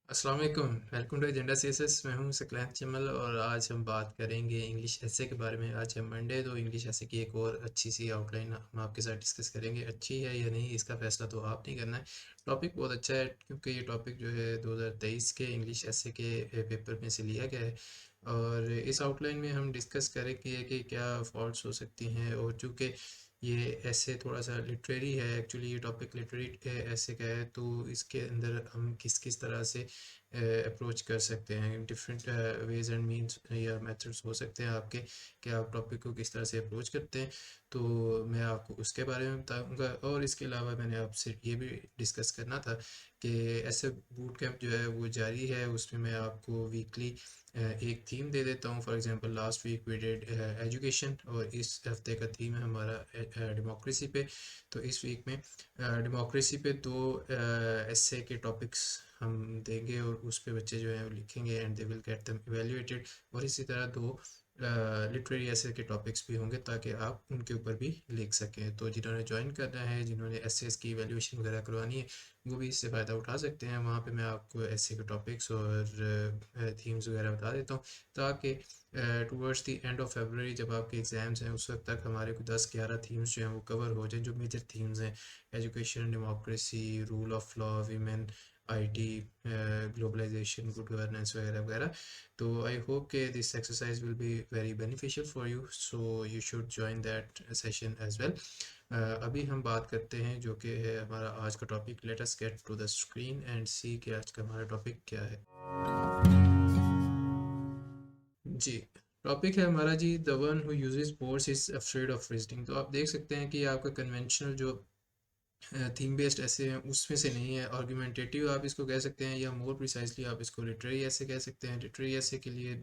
अस्सलाम वालेकुम। Welcome to agenda CSS. मैं हूं सकलैन चिमल और आज हम बात करेंगे इंग्लिश एसे के बारे में। आज है मंडे, तो इंग्लिश एसे की एक और अच्छी सी आउटलाइन हम आपके साथ डिस्कस करेंगे। अच्छी है या नहीं इसका फैसला तो आप नहीं करना है। टॉपिक बहुत अच्छा है क्योंकि ये टॉपिक जो है 2023 के इंग्लिश एसे के पेपर में से लिया गया है। और इस आउटलाइन में हम डिस्कस करेंगे कि क्या फॉल्ट्स हो सकती हैं। और चूँकि ये ऐसे थोड़ा सा लिटरेरी है, एक्चुअली ये टॉपिक लिटरेरी ऐसे का है, तो इसके अंदर हम किस किस तरह से अप्रोच कर सकते हैं। डिफरेंट वेज एंड मीन्स या मेथड्स हो सकते हैं आपके, कि आप टॉपिक को किस तरह से अप्रोच करते हैं। तो मैं आपको उसके बारे में बताऊंगा। और इसके अलावा मैंने आपसे ये भी डिस्कस करना था कि ऐसे बूट कैंप जो है वो जारी है, उसमें मैं आपको वीकली एक थीम दे देता हूँ। For example last week we did education, और इस हफ्ते का थीम है हमारा डेमोक्रेसी पे। तो इस वीक में डेमोक्रेसी पे दो एस्से के टॉपिक्स हम देंगे, और उस पे बच्चे जो हैं वो लिखेंगे and they will get them evaluated. और इसी तरह दो लिटरेरी एसे के टॉपिक्स भी होंगे ताकि आप उनके ऊपर भी लिख सकें। तो जिन्होंने ज्वाइन करना है, जिन्होंने एसेस की इवेल्युएशन वगैरह करवानी है, वो भी इससे फ़ायदा उठा सकते हैं। वहाँ पे मैं आपको एसे के टॉपिक्स और थीम्स वगैरह बता देता हूँ, ताकि towards the end of February जब आपके एग्ज़ाम्स हैं उस वक्त तक हमारे को 10-11 थीम्स जो हैं वो कवर हो जाएं, जो मेजर थीम्स हैं: education, democracy, rule of law, women, IT, globalisation, good governance वगैरह वगैरह। तो आई होप कि this exercise will be very beneficial for you, so you should join that session as well. अभी हम बात करते हैं जो कि है हमारा आज का topic. Let us get to the screen and see कि आज का हमारा टॉपिक क्या है। जी, टॉपिक है हमारा जी, the one who uses force is afraid of reasoning. तो आप देख सकते हैं कि ये आपका कन्वेंशनल जो थीम बेस्ड ऐसे हैं उसमें से नहीं है। आर्गुमेंटेटिव आप इसको कह सकते हैं, या मोर प्रिसाइजली आप इसको लिटरेरी ऐसे कह सकते हैं। लिटरेरी ऐसे के लिए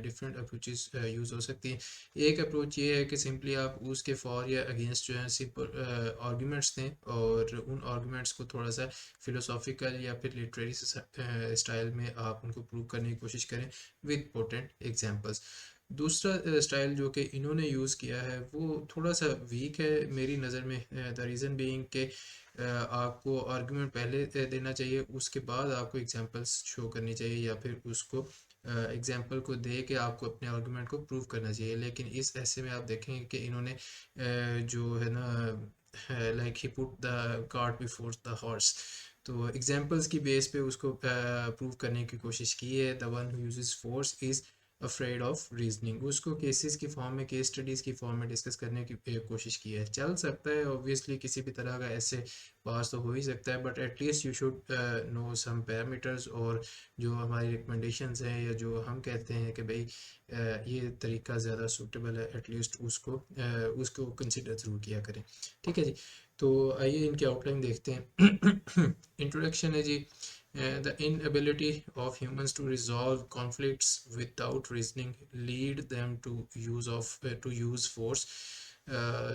डिफरेंट अप्रोचेस यूज़ हो सकती हैं। एक अप्रोच ये है कि सिंपली आप उसके फॉर या अगेंस्ट जो है सिंपल आर्गुमेंट्स दें, और उन आर्गुमेंट्स को थोड़ा सा फिलोसॉफिकल या फिर लिटरेरी स्टाइल में आप उनको प्रूव करने की कोशिश करें विद पोटेंट एग्जांपल्स। दूसरा स्टाइल जो कि इन्होंने यूज़ किया है वो थोड़ा सा वीक है मेरी नज़र में। द रीज़न बीइंग के आपको आर्गुमेंट पहले देना चाहिए, उसके बाद आपको एग्जांपल्स शो करनी चाहिए, या फिर उसको एग्जांपल को दे के आपको अपने आर्गुमेंट को प्रूव करना चाहिए। लेकिन इस ऐसे में आप देखेंगे कि इन्होंने जो है ना, like he put the cart before the horse, तो एग्जांपल्स की बेस पे उसको प्रूव करने की कोशिश की है। The one who uses force is afraid of reasoning, उसको केसेस की फॉर्म में, केस स्टडीज़ की फॉर्म में डिस्कस करने की कोशिश की है। चल सकता है ऑब्वियसली, किसी भी तरह का ऐसे पास तो हो ही सकता है, but at least you should know some parameters, और जो हमारी रिकमेंडेशंस हैं या जो हम कहते हैं कि भाई ये तरीका ज़्यादा सूटेबल है, एटलीस्ट उसको कंसिडर ज़रूर किया करें। ठीक है जी, तो आइए इनकी आउटलाइन देखते हैं। इंट्रोडक्शन है जी। The inability of humans to resolve conflicts without reasoning lead them to use force.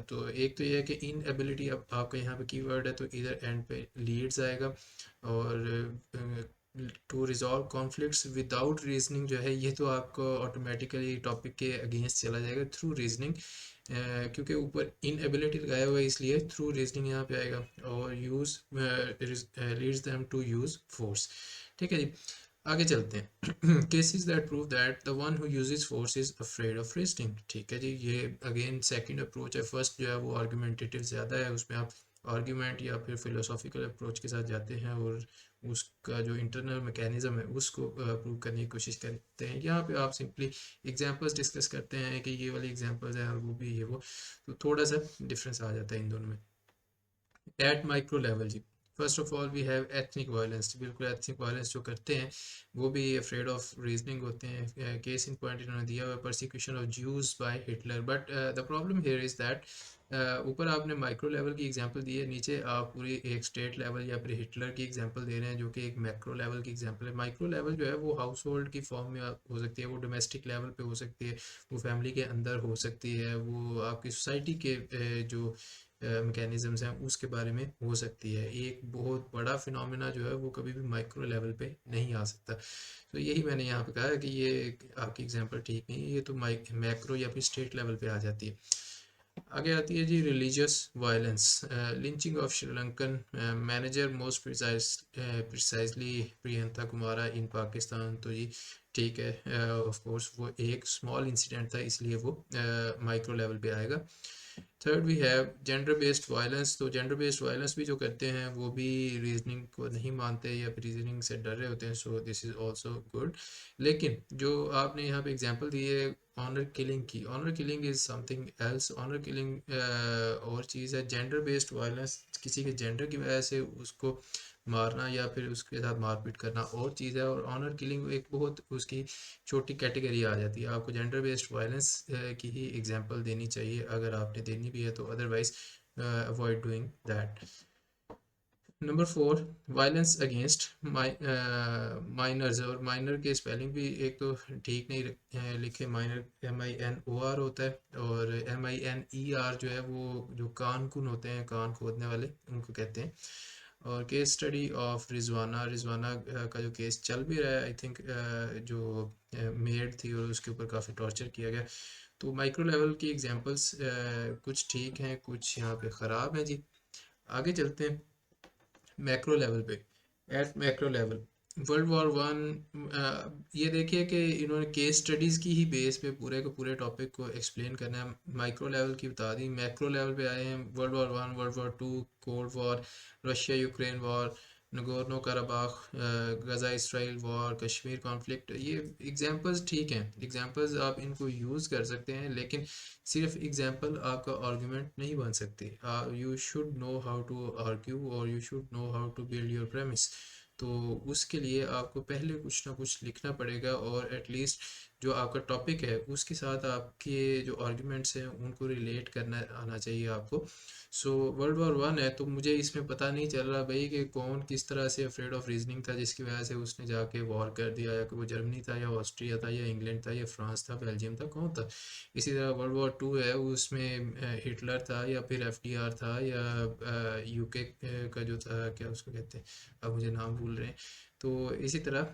तो एक तो ये है कि इनएबिलिटी, अब आपका यहाँ पे कीवर्ड है तो इधर एंड पे लीड्स आएगा। और to resolve conflicts without reasoning जो है, ये तो आपको ऑटोमेटिकली टॉपिक के अगेंस्ट चला जाएगा। थ्रू रीजनिंग, क्योंकि ऊपर इनएबिलिटी लगाया हुआ है इसलिए थ्रू रीजनिंग यहाँ पे आएगा। और uses leads them to use force. ठीक है जी, आगे चलते हैं। Cases that prove that the one who uses force is afraid of reasoning. ठीक है जी, ये अगेन सेकंड अप्रोच है। फर्स्ट जो है वो आर्गुमेंटेटिव ज़्यादा है, उसमें आप आर्ग्यूमेंट या फिर फिलोसॉफिकल अप्रोच के साथ जाते हैं, और उसका जो इंटरनल मैकेनिज्म है उसको प्रूव करने की कोशिश करते हैं। यहाँ पे आप सिंपली एग्जांपल्स डिस्कस करते हैं कि ये वाली एग्जांपल्स है और वो भी ये वो, तो थोड़ा सा डिफरेंस आ जाता है इन दोनों में। एट माइक्रो लेवल जी, first of all we have ethnic violence. बिल्कुल एथनिक वायलेंस जो करते हैं वो भी अफ्रेड ऑफ रीजनिंग होते हैं। केस इन पॉइंट इन्होंने दिया हुआ persecution of Jews by Hitler, but the problem here is that ऊपर आपने माइक्रो लेवल की एग्जांपल दी है, नीचे आप पूरी एक स्टेट लेवल या फिर हिटलर की एग्जांपल दे रहे हैं, जो कि एक मैक्रो लेवल की एग्जांपल है। माइक्रो लेवल जो है वो हाउस होल्ड की फॉर्म में हो सकती है, वो डोमेस्टिक लेवल पे हो सकती है, वो फैमिली के अंदर हो सकती है, वो आपकी सोसाइटी के जो मैकेनिज़म्स हैं उसके बारे में हो सकती है। एक बहुत बड़ा फिनोमेना जो है वो कभी भी माइक्रो लेवल पे नहीं आ सकता। तो यही मैंने यहाँ पे कहा है कि ये आपकी एग्जांपल ठीक नहीं है, ये तो मैक्रो या फिर स्टेट लेवल पे आ जाती है। आगे आती है जी religious violence, lynching of Sri Lankan manager most precisely Priyanka Kumara in Pakistan. तो जी ठीक है, ऑफ कोर्स वो एक स्मॉल इंसिडेंट था, इसलिए वो माइक्रो लेवल पे आएगा। Third we have gender based violence. तो जेंडर बेस्ड वायलेंस भी जो करते हैं वो भी रीजनिंग को नहीं मानते या फिर रीजनिंग से डर रहे होते हैं, so this is also good. लेकिन जो आपने यहाँ पे एग्जांपल दी है ऑनर किलिंग की, honour killing is something else. Honour killing और चीज़ है, जेंडर बेस्ड वायलेंस किसी के जेंडर की वजह से उसको मारना या फिर उसके साथ मारपीट करना और चीज़ है, और ऑनर किलिंग एक बहुत उसकी छोटी कैटेगरी आ जाती है। आपको जेंडर बेस्ड वायलेंस की ही एग्जांपल देनी चाहिए अगर आपने देनी भी है तो, otherwise avoid doing that. Number 4 violence against minors. और माइनर के स्पेलिंग भी एक तो ठीक नहीं लिखे, माइनर MINOR होता है और MINER जो है वो जो कान कुन होते हैं, कान खोदने वाले, उनको कहते हैं। और case study of Rizwana, Rizwana का जो केस चल भी रहा है, आई थिंक जो मेड थी और उसके ऊपर काफ़ी टॉर्चर किया गया। तो माइक्रो लेवल की एग्जांपल्स कुछ ठीक हैं, कुछ यहाँ पे ख़राब हैं जी। आगे चलते हैं मैक्रो लेवल पे। At macro level world war 1, ये देखिए कि इन्होंने केस स्टडीज़ की ही बेस पे पूरे के पूरे टॉपिक को एक्सप्लेन करना है। माइक्रो लेवल की बता दी, मैक्रो लेवल पे आए हैं world war 1, world war 2, cold war, Russia Ukraine war, Nagorno Karabakh, Gaza Israel war, Kashmir conflict. ये एग्जांपल्स ठीक हैं, एग्जांपल्स आप इनको यूज़ कर सकते हैं, लेकिन सिर्फ एग्जाम्पल आपका आर्गुमेंट नहीं बन सकती। You should know how to argue और you should know how to build your premise. तो उसके लिए आपको पहले कुछ ना कुछ लिखना पड़ेगा और एटलीस्ट जो आपका टॉपिक है उसके साथ आपके जो आर्ग्यूमेंट्स हैं उनको रिलेट करना आना चाहिए आपको। सो वर्ल्ड वॉर 1 है तो मुझे इसमें पता नहीं चल रहा भाई कि कौन किस तरह से अफ्रेड ऑफ रीजनिंग था जिसकी वजह से उसने जाके वॉर कर दिया, या कि वो जर्मनी था या ऑस्ट्रिया था या इंग्लैंड था या फ्रांस था, बेल्जियम था, कौन था। इसी तरह वर्ल्ड वॉर 2 है, उसमें हिटलर था या फिर FDR था या UK का जो था, क्या उसको कहते हैं, अब मुझे नाम भूल रहे हैं। तो इसी तरह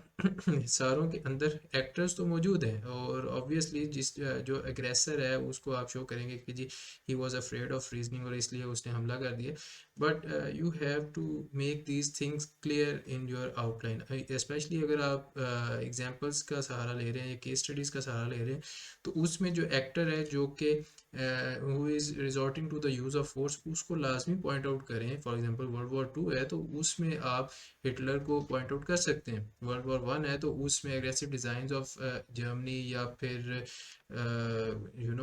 सारों के अंदर एक्टर्स तो मौजूद हैं और ऑब्वियसली जिस जो एग्रेसर है उसको आप शो करेंगे कि जी he was afraid of reasoning और इसलिए उसने हमला कर दिया। But you have to make these things clear in your outline, especially अगर आप एग्जांपल्स का सहारा ले रहे हैं या केस स्टडीज़ का सहारा ले रहे हैं, तो उसमें जो एक्टर है जो कि who is resorting to the use of force, उसको लाजमी पॉइंट आउट करें। फॉर एग्जांपल वर्ल्ड वॉर 2 है तो उसमें आप हिटलर को पॉइंट आउट कर सकते हैं। वर्ल्ड वॉर 1 है तो उसमें एग्रेसिव डिज़ाइंस ऑफ जर्मनी या फिर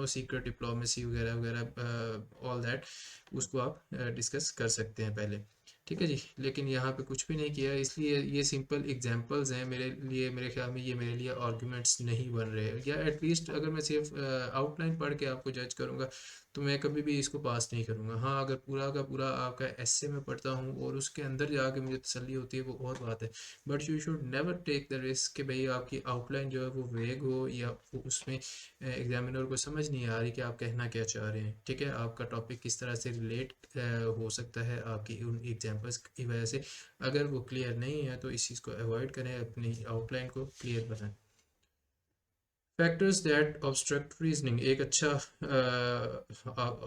सीक्रेट डिप्लोमेसी वगैरह वगैरह, ऑल दैट, उसको आप डिस्कस कर सकते हैं पहले। ठीक है जी, लेकिन यहाँ पे कुछ भी नहीं किया, इसलिए ये सिंपल एग्जांपल्स हैं मेरे लिए। मेरे ख्याल में ये मेरे लिए आर्गुमेंट्स नहीं बन रहे, या एटलीस्ट अगर मैं सिर्फ आउटलाइन पढ़ के आपको जज करूँगा तो मैं कभी भी इसको पास नहीं करूँगा। हाँ, अगर पूरा का पूरा आपका एस्से में पढ़ता हूँ और उसके अंदर जाके मुझे तसल्ली होती है वो और बात है, but you should never take the risk कि भाई आपकी आउटलाइन जो है वो वेग हो या उसमें एग्जामिनर को समझ नहीं आ रही कि आप कहना क्या चाह रहे हैं। ठीक है, आपका टॉपिक किस तरह से रिलेट हो सकता है आपकी उन एग्जांपल्स की वजह से। अगर वो क्लियर नहीं है तो इस चीज़ को अवॉइड करें, अपनी आउटलाइन को क्लियर बनाएं। फैक्टर्स दैट ऑब्स्ट्रक्ट रीजनिंग, एक अच्छा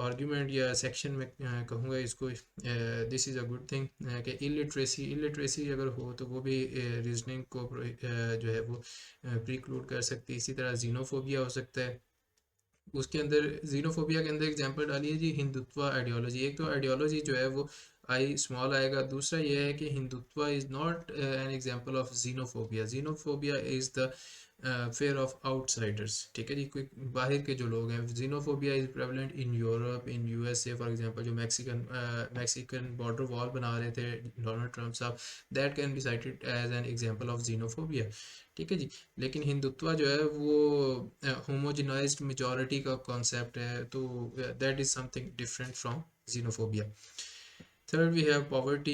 आर्ग्यूमेंट या सेक्शन में कहूँगा इसको, this is a good thing कि इलिटरेसी, इलिटरेसी अगर हो तो वो भी रीजनिंग को जो है वो प्रीक्लूड कर सकती है। इसी तरह जीनोफोबिया हो सकता है। उसके अंदर जीनोफोबिया के अंदर एग्जांपल डालिए जी हिंदुत्व आइडियोलॉजी। एक तो आइडियोलॉजी जो है वो आई स्मॉल आएगा, दूसरा ये है कि Hindutva is not an example of xenophobia. Xenophobia is the fear of outsiders. ठीक है जी, कोई बाहर के जो लोग हैं। Xenophobia is prevalent in Europe, in USA for example, जो मैक्सिकन बॉर्डर वॉल बना रहे थे डोनाल्ड ट्रम्प साहब, that can be cited as an example of xenophobia. ठीक है जी, लेकिन हिंदुत्व जो है वो होमोजेनाइज्ड मेजॉरिटी का कॉन्सेप्ट है, तो that is something different from xenophobia. Third, we have poverty,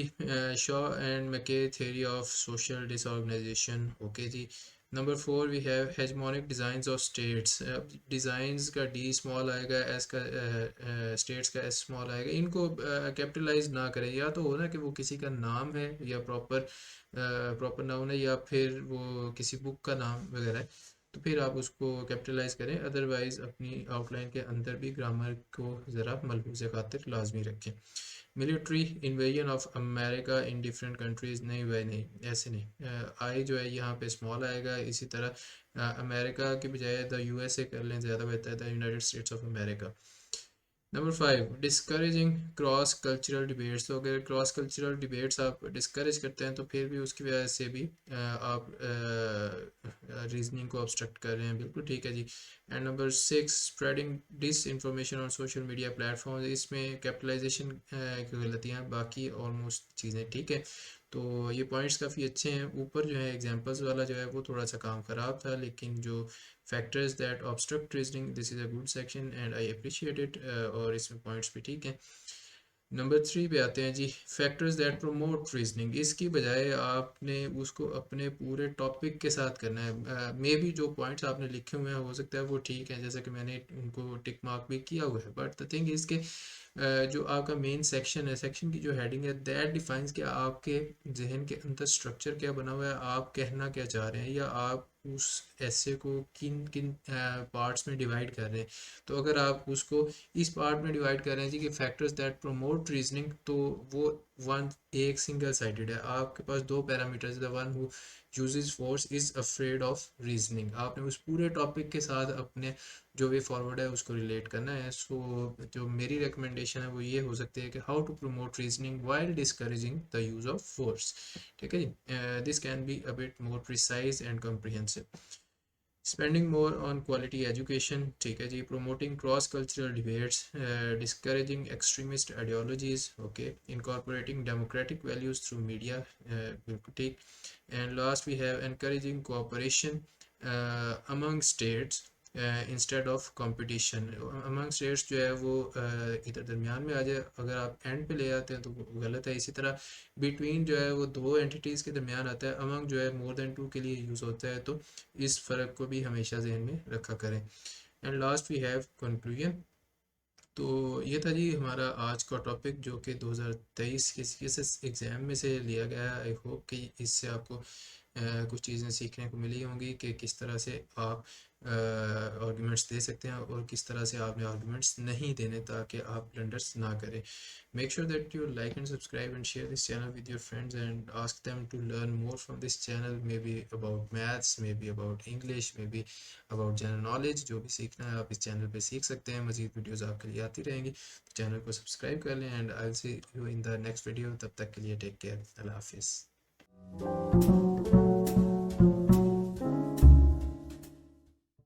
Shaw and McKay theory of social disorganization. Okay जी। Number 4 we have hegemonic designs of states. Designs का D स्मॉल आएगा, S का states का S small आएगा। इनको capitalise ना करें, या तो हो ना कि वो किसी का नाम है या प्रॉपर नाउन है या फिर वो किसी बुक का नाम वगैरह है। तो फिर आप उसको कैपिटलाइज करें, अदरवाइज अपनी आउटलाइन के अंदर भी ग्रामर को ज़रा मलहूज़ खातिर लाजमी रखें। Military invasion of America in different countries, नहीं भाई नहीं, ऐसे नहीं। आई जो है यहाँ पे स्मॉल आएगा। इसी तरह अमेरिका की बजाय द यूएसए कर लें, ज़्यादा बेहतर है, the United states of America. Number 5, discouraging cross cultural debates. तो अगर क्रॉस कल्चरल डिबेट्स आप डिस्करेज करते हैं तो फिर भी उसकी वजह से भी आप रीजनिंग को ऑब्स्ट्रक्ट कर रहे हैं, बिल्कुल ठीक है जी। And number 6, spreading disinformation on social media platform. इसमें कैपिटलाइजेशन की गलतियाँ, बाकी ऑलमोस्ट चीज़ें ठीक है। तो ये पॉइंट्स काफ़ी अच्छे हैं। ऊपर जो है एग्जांपल्स वाला जो है वो थोड़ा सा काम ख़राब था, लेकिन जो factors that obstruct reasoning, this is a good section and I appreciate it. और इसमें पॉइंट्स भी ठीक हैं। नंबर 3 पे आते हैं जी, फैक्टर्स दैट प्रमोट रीजनिंग। इसकी बजाय आपने उसको अपने पूरे टॉपिक के साथ करना है। मे बी जो पॉइंट्स आपने लिखे हुए हैं हो सकता है वो ठीक है, जैसे कि मैंने उनको टिक मार्क भी किया हुआ है, बट द थिंग इसके जो आपका मेन सेक्शन है, सेक्शन की जो हेडिंग है, दैट डिफाइंस कि आपके जहन के अंदर स्ट्रक्चर क्या बना हुआ है, आप कहना क्या चाह रहे हैं, या आप उस ऐसे को किन किन पार्ट्स में डिवाइड कर रहे हैं। तो अगर आप उसको इस पार्ट में डिवाइड कर रहे हैं जी कि फैक्टर्स दैट प्रमोट रीजनिंग, तो वो वन एक सिंगल साइडेड है। आपके पास दो parameters, the one who uses force is afraid of reasoning. आपने उस पूरे टॉपिक के साथ अपने जो वे फॉरवर्ड है उसको रिलेट करना है। सो जो मेरी रिकमेंडेशन है वो ये हो सकती है कि how to promote reasoning while discouraging the use of force. ठीक है जी, this can be a bit more precise and comprehensive. Spending more on quality education, ठीक है जी। Promoting cross cultural debates, discouraging extremist ideologies, okay. Incorporating democratic values through media, बिल्कुल ठीक। And last we have encouraging cooperation among states instead of competition. Among states जो है वो इधर दरमियान में आ जाए, अगर आप एंड पे ले आते हैं तो वो गलत है। इसी तरह बिटवीन जो है वो दो एंटिटीज़ के दरमियान आता है, अमंग जो है मोर देन टू के लिए यूज़ होता है, तो इस फ़र्क को भी हमेशा जहन में रखा करें। And last we have conclusion. तो ये था जी हमारा आज का टॉपिक, जो कि 2023 के सीएसएस एग्ज़ाम में से लिया गया है। आई होप कि इससे आपको कुछ चीज़ें सीखने को मिली होंगी कि किस तरह से आप आर्गुमेंट्स दे सकते हैं और किस तरह से आपने आर्गुमेंट्स नहीं देने, ताकि आप ब्लंडर्स ना करें। Make sure that you like and subscribe and share this channel with your friends and ask them to learn more from this channel, maybe about maths, maybe about English, maybe about general knowledge. जो भी सीखना है आप इस channel पर सीख सकते हैं। मज़ीद वीडियोज़ आपके लिए आती रहेंगी, तो चैनल को सब्सक्राइब कर लें। And I will see you in the next video. तब तक के लिए टेक केयर, अल्लाह हाफिज़।